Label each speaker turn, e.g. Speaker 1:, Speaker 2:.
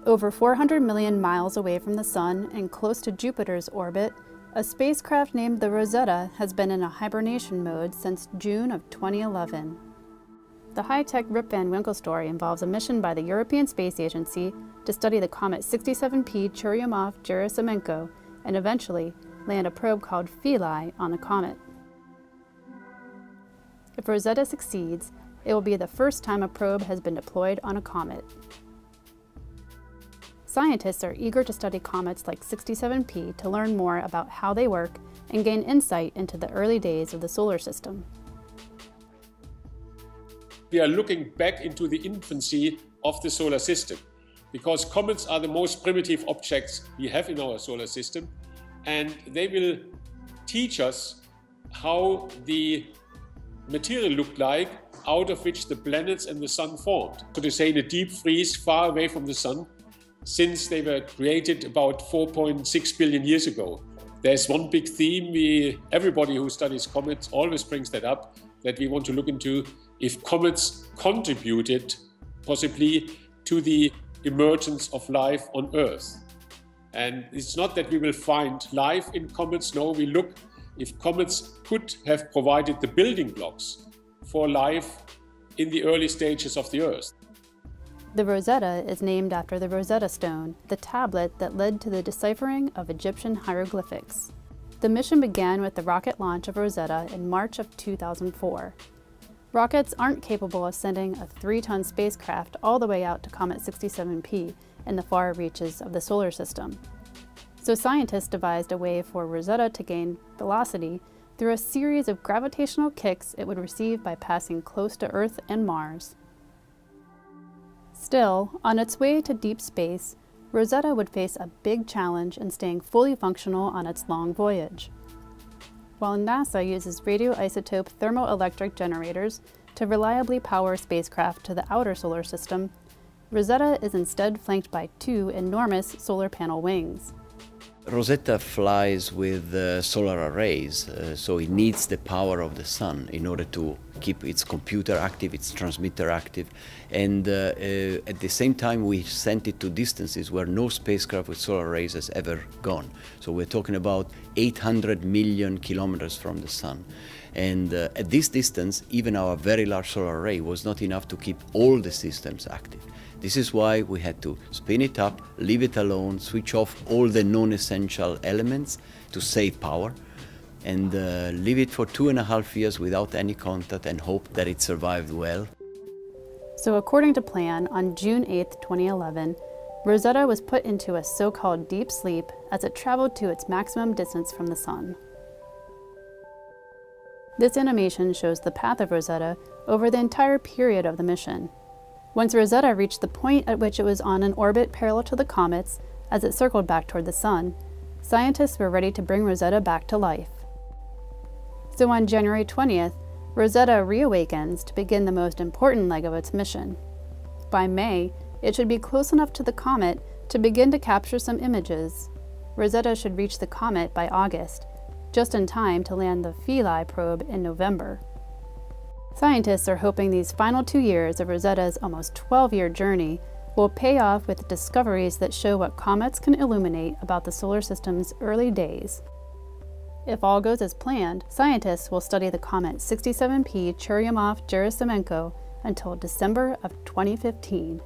Speaker 1: Over 400 million miles away from the Sun and close to Jupiter's orbit, a spacecraft named the Rosetta has been in a hibernation mode since June of 2011. The high-tech Rip Van Winkle story involves a mission by the European Space Agency to study the comet 67P Churyumov-Gerasimenko and eventually land a probe called Philae on the comet. If Rosetta succeeds, it will be the first time a probe has been deployed on a comet. Scientists are eager to study comets like 67P to learn more about how they work and gain insight into the early days of the solar system.
Speaker 2: We are looking back into the infancy of the solar system, because comets are the most primitive objects we have in our solar system, and they will teach us how the material looked like out of which the planets and the Sun formed. So to say, in a deep freeze far away from the Sun, since they were created about 4.6 billion years ago. There's one big theme everybody who studies comets always brings that up, that we want to look into if comets contributed possibly to the emergence of life on Earth. And it's not that we will find life in comets, no, we look if comets could have provided the building blocks for life in the early stages of the Earth.
Speaker 1: The Rosetta is named after the Rosetta Stone, the tablet that led to the deciphering of Egyptian hieroglyphics. The mission began with the rocket launch of Rosetta in March of 2004. Rockets aren't capable of sending a 3-ton spacecraft all the way out to Comet 67P in the far reaches of the solar system. So scientists devised a way for Rosetta to gain velocity through a series of gravitational kicks it would receive by passing close to Earth and Mars. Still, on its way to deep space, Rosetta would face a big challenge in staying fully functional on its long voyage. While NASA uses radioisotope thermoelectric generators to reliably power spacecraft to the outer solar system, Rosetta is instead flanked by 2 enormous solar panel wings.
Speaker 3: Rosetta flies with solar arrays, so it needs the power of the sun in order to keep its computer active, its transmitter active, and at the same time we sent it to distances where no spacecraft with solar arrays has ever gone. So we're talking about 800 million kilometers from the sun. And at this distance, even our very large solar array was not enough to keep all the systems active. This is why we had to spin it up, leave it alone, switch off all the non-essential elements to save power, and leave it for 2.5 years without any contact and hope that it survived well.
Speaker 1: So according to plan, on June 8, 2011, Rosetta was put into a so-called deep sleep as it traveled to its maximum distance from the Sun. This animation shows the path of Rosetta over the entire period of the mission. Once Rosetta reached the point at which it was on an orbit parallel to the comets as it circled back toward the Sun, scientists were ready to bring Rosetta back to life. So on January 20th, Rosetta reawakens to begin the most important leg of its mission. By May, it should be close enough to the comet to begin to capture some images. Rosetta should reach the comet by August, just in time to land the Philae probe in November. Scientists are hoping these final 2 years of Rosetta's almost 12-year journey will pay off with discoveries that show what comets can illuminate about the solar system's early days. If all goes as planned, scientists will study the comet 67P Churyumov-Gerasimenko until December of 2015.